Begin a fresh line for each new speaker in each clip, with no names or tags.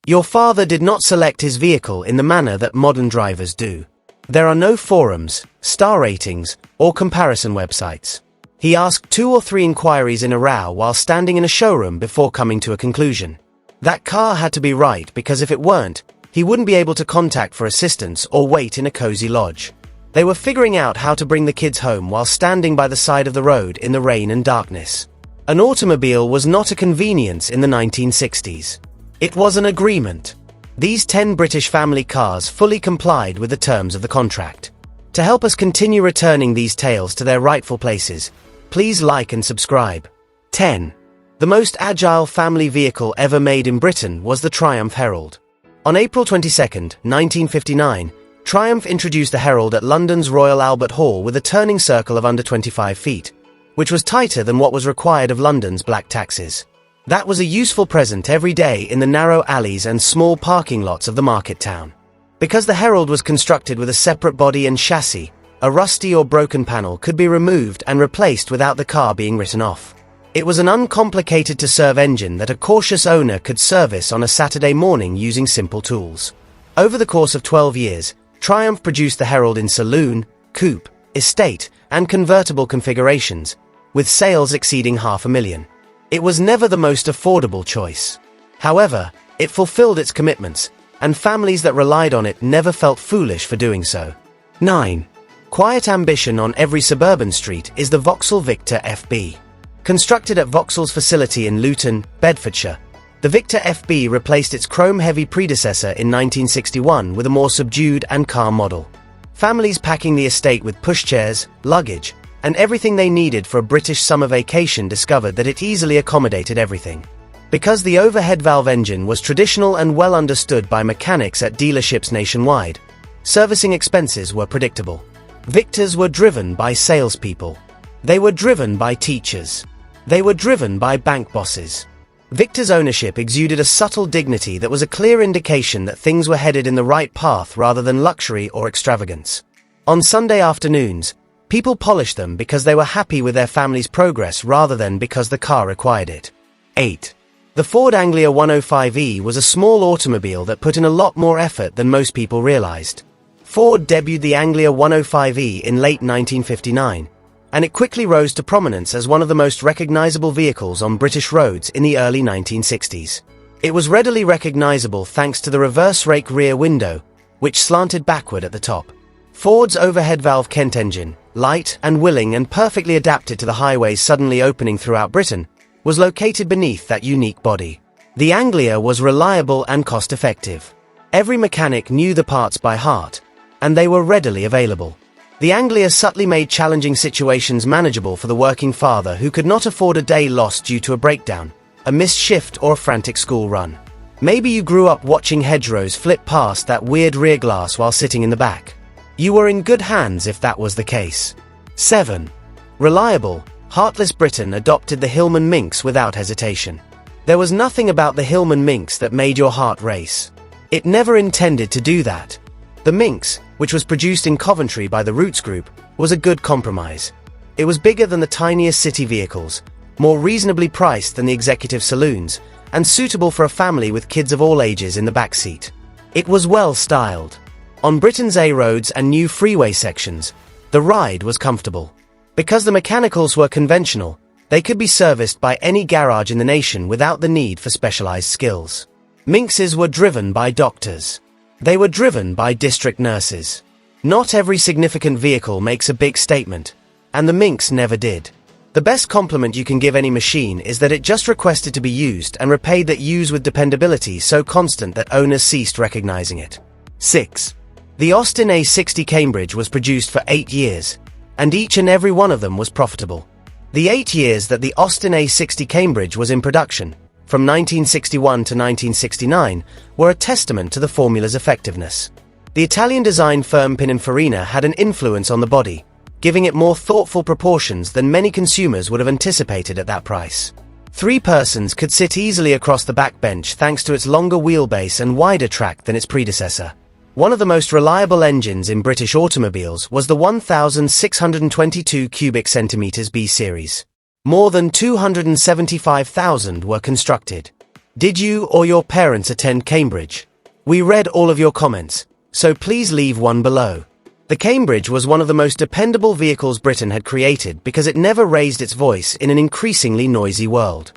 Your father did not select his vehicle in the manner that modern drivers do. There are no forums, star ratings, or comparison websites. He asked 2 or 3 inquiries in a row while standing in a showroom before coming to a conclusion. That car had to be right because if it weren't, he wouldn't be able to contact for assistance or wait in a cozy lodge. They were figuring out how to bring the kids home while standing by the side of the road in the rain and darkness. An automobile was not a convenience in the 1960s. It was an agreement. These 10 British family cars fully complied with the terms of the contract. To help us continue returning these tales to their rightful places, please like and subscribe. 10. The most agile family vehicle ever made in Britain was the Triumph Herald. On April 22, 1959, Triumph introduced the Herald at London's Royal Albert Hall with a turning circle of under 25 feet, which was tighter than what was required of London's black taxis. That was a useful present every day in the narrow alleys and small parking lots of the market town. Because the Herald was constructed with a separate body and chassis, a rusty or broken panel could be removed and replaced without the car being written off. It was an uncomplicated-to-serve engine that a cautious owner could service on a Saturday morning using simple tools. Over the course of 12 years, Triumph produced the Herald in saloon, coupe, estate, and convertible configurations, with sales exceeding 500,000. It was never the most affordable choice. However, it fulfilled its commitments, and families that relied on it never felt foolish for doing so. 9. Quiet ambition on every suburban street is the Vauxhall Victor FB. Constructed at Vauxhall's facility in Luton, Bedfordshire, the Victor FB replaced its chrome-heavy predecessor in 1961 with a more subdued and calm model. Families packing the estate with pushchairs, luggage, and everything they needed for a British summer vacation discovered that it easily accommodated everything. Because the overhead valve engine was traditional and well understood by mechanics at dealerships nationwide, servicing expenses were predictable. Victors were driven by salespeople. They were driven by teachers. They were driven by bank bosses. Victor's ownership exuded a subtle dignity that was a clear indication that things were headed in the right path rather than luxury or extravagance. On Sunday afternoons, people polished them because they were happy with their family's progress rather than because the car required it. 8. The Ford Anglia 105e was a small automobile that put in a lot more effort than most people realized. Ford debuted the Anglia 105e in late 1959, and it quickly rose to prominence as one of the most recognizable vehicles on British roads in the early 1960s. It was readily recognizable thanks to the reverse rake rear window, which slanted backward at the top. Ford's overhead valve Kent engine, light and willing and perfectly adapted to the highways suddenly opening throughout Britain, was located beneath that unique body. The Anglia was reliable and cost-effective. Every mechanic knew the parts by heart, and they were readily available. The Anglia subtly made challenging situations manageable for the working father who could not afford a day lost due to a breakdown, a missed shift or a frantic school run. Maybe you grew up watching hedgerows flip past that weird rear glass while sitting in the back. You were in good hands if that was the case. 7. Reliable, heartless Britain adopted the Hillman Minx without hesitation. There was nothing about the Hillman Minx that made your heart race. It never intended to do that. The Minx, which was produced in Coventry by the Roots Group, was a good compromise. It was bigger than the tiniest city vehicles, more reasonably priced than the executive saloons, and suitable for a family with kids of all ages in the back seat. It was well styled. On Britain's A roads and new freeway sections, the ride was comfortable. Because the mechanicals were conventional, they could be serviced by any garage in the nation without the need for specialized skills. Minxes were driven by doctors. They were driven by district nurses. Not every significant vehicle makes a big statement, and the Minx never did. The best compliment you can give any machine is that it just requested to be used and repaid that use with dependability so constant that owners ceased recognizing it. 6. The Austin A60 Cambridge was produced for 8 years, and each and every one of them was profitable. The 8 years that the Austin A60 Cambridge was in production, from 1961 to 1969, were a testament to the formula's effectiveness. The Italian-designed firm Pininfarina had an influence on the body, giving it more thoughtful proportions than many consumers would have anticipated at that price. 3 persons could sit easily across the back bench thanks to its longer wheelbase and wider track than its predecessor. One of the most reliable engines in British automobiles was the 1,622 cubic centimeters B series. More than 275,000 were constructed. Did you or your parents attend Cambridge? We read all of your comments, so please leave one below. The Cambridge was one of the most dependable vehicles Britain had created because it never raised its voice in an increasingly noisy world.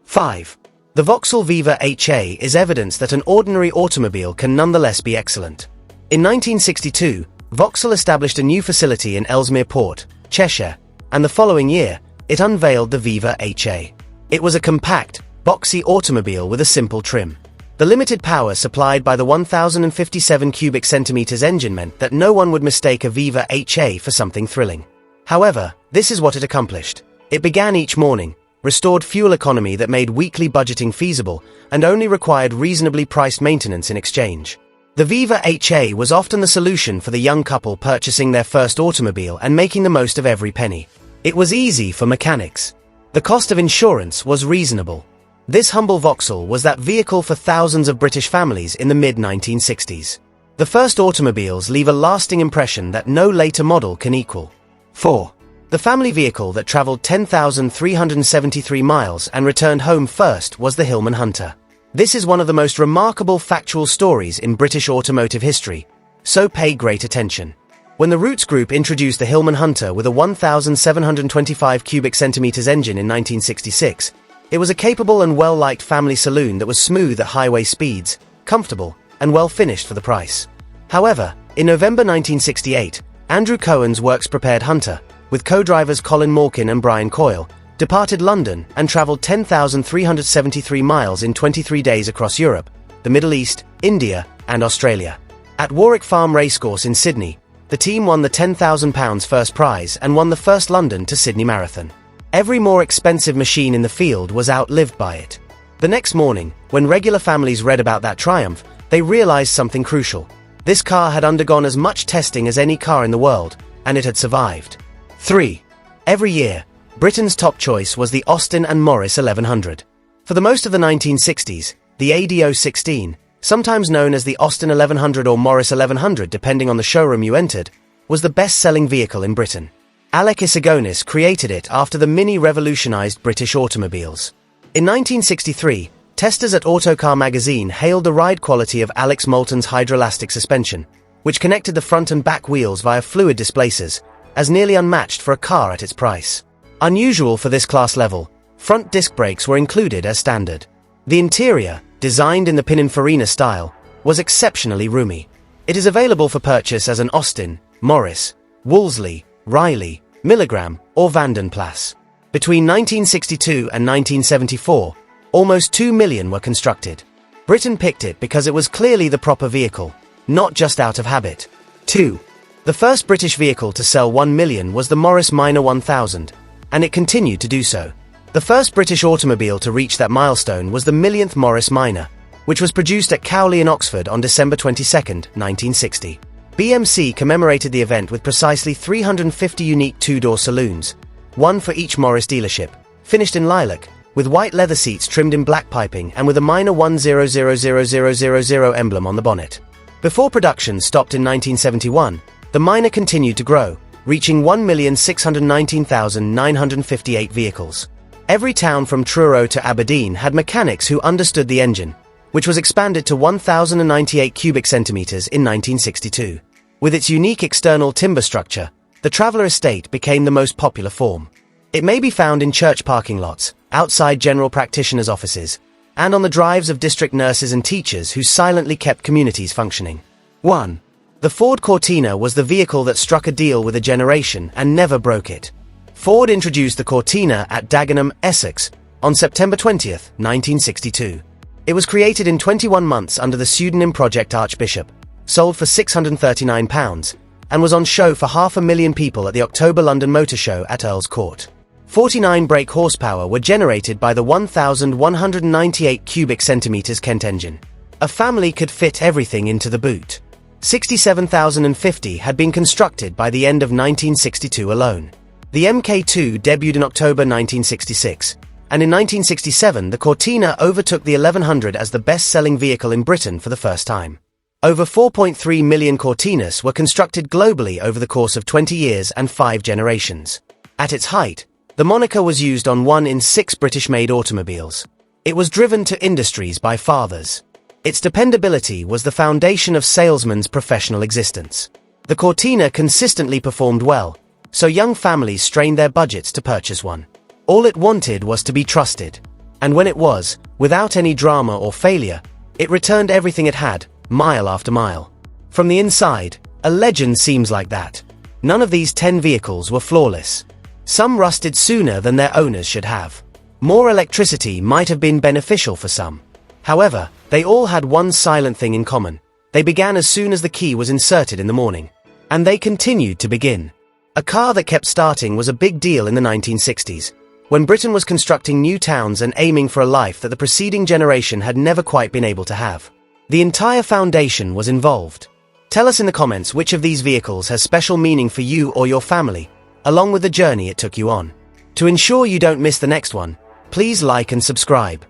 5. The Vauxhall Viva HA is evidence that an ordinary automobile can nonetheless be excellent. In 1962, Vauxhall established a new facility in Ellesmere Port, Cheshire, and the following year, it unveiled the Viva HA. It was a compact, boxy automobile with a simple trim. The limited power supplied by the 1,057 cubic centimeters engine meant that no one would mistake a Viva HA for something thrilling. However, this is what it accomplished. It began each morning, restored fuel economy that made weekly budgeting feasible, and only required reasonably priced maintenance in exchange. The Viva HA was often the solution for the young couple purchasing their first automobile and making the most of every penny. It was easy for mechanics. The cost of insurance was reasonable. This humble Vauxhall was that vehicle for thousands of British families in the mid-1960s. The first automobiles leave a lasting impression that no later model can equal. 4. The family vehicle that travelled 10,373 miles and returned home first was the Hillman Hunter. This is one of the most remarkable factual stories in British automotive history, so pay great attention. When the Roots Group introduced the Hillman Hunter with a 1,725 cubic centimeters engine in 1966, it was a capable and well-liked family saloon that was smooth at highway speeds, comfortable, and well-finished for the price. However, in November 1968, Andrew Cohen's works-prepared Hunter, with co-drivers Colin Malkin and Brian Coyle, departed London and travelled 10,373 miles in 23 days across Europe, the Middle East, India, and Australia. At Warwick Farm Racecourse in Sydney, the team won the £10,000 first prize and won the first London to Sydney Marathon. Every more expensive machine in the field was outlived by it. The next morning, when regular families read about that triumph, they realized something crucial. This car had undergone as much testing as any car in the world, and it had survived. 3. Every year, Britain's top choice was the Austin and Morris 1100. For the most of the 1960s, the AD016, sometimes known as the Austin 1100 or Morris 1100 depending on the showroom you entered, was the best-selling vehicle in Britain. Alec Isagonis created it after the Mini revolutionized British automobiles. In 1963, testers at Autocar magazine hailed the ride quality of Alex Moulton's hydroelastic suspension, which connected the front and back wheels via fluid displacers, as nearly unmatched for a car at its price. Unusual for this class level, front disc brakes were included as standard. The interior, designed in the Pininfarina style, was exceptionally roomy. It is available for purchase as an Austin, Morris, Wolseley, Riley, Milligram, or Vandenplas. Between 1962 and 1974, almost 2 million were constructed. Britain picked it because it was clearly the proper vehicle, not just out of habit. 2. The first British vehicle to sell 1 million was the Morris Minor 1000, and it continued to do so. The first British automobile to reach that milestone was the millionth Morris Minor, which was produced at Cowley in Oxford on December 22, 1960. BMC commemorated the event with precisely 350 unique two-door saloons, one for each Morris dealership, finished in lilac, with white leather seats trimmed in black piping and with a minor 10000000 emblem on the bonnet. Before production stopped in 1971, the Minor continued to grow, reaching 1,619,958 vehicles. Every town from Truro to Aberdeen had mechanics who understood the engine, which was expanded to 1,098 cubic centimeters in 1962. With its unique external timber structure, the Traveller Estate became the most popular form. It may be found in church parking lots, outside general practitioners' offices, and on the drives of district nurses and teachers who silently kept communities functioning. 1. The Ford Cortina was the vehicle that struck a deal with a generation and never broke it. Ford introduced the Cortina at Dagenham, Essex, on September 20, 1962. It was created in 21 months under the pseudonym Project Archbishop, sold for £639, and was on show for 500,000 people at the October London Motor Show at Earl's Court. 49 brake horsepower were generated by the 1,198 cubic centimeters Kent engine. A family could fit everything into the boot. 67,050 had been constructed by the end of 1962 alone. The MK2 debuted in October 1966, and in 1967 the Cortina overtook the 1100 as the best-selling vehicle in Britain for the first time. Over 4.3 million Cortinas were constructed globally over the course of 20 years and 5 generations. At its height, the moniker was used on 1 in 6 British-made automobiles. It was driven to industries by fathers. Its dependability was the foundation of salesmen's professional existence. The Cortina consistently performed well, so young families strained their budgets to purchase one. All it wanted was to be trusted. And when it was, without any drama or failure, it returned everything it had, mile after mile. From the inside, a legend seems like that. None of these 10 vehicles were flawless. Some rusted sooner than their owners should have. More electricity might have been beneficial for some. However, they all had one silent thing in common. They began as soon as the key was inserted in the morning. And they continued to begin. A car that kept starting was a big deal in the 1960s, when Britain was constructing new towns and aiming for a life that the preceding generation had never quite been able to have. The entire foundation was involved. Tell us in the comments which of these vehicles has special meaning for you or your family, along with the journey it took you on. To ensure you don't miss the next one, please like and subscribe.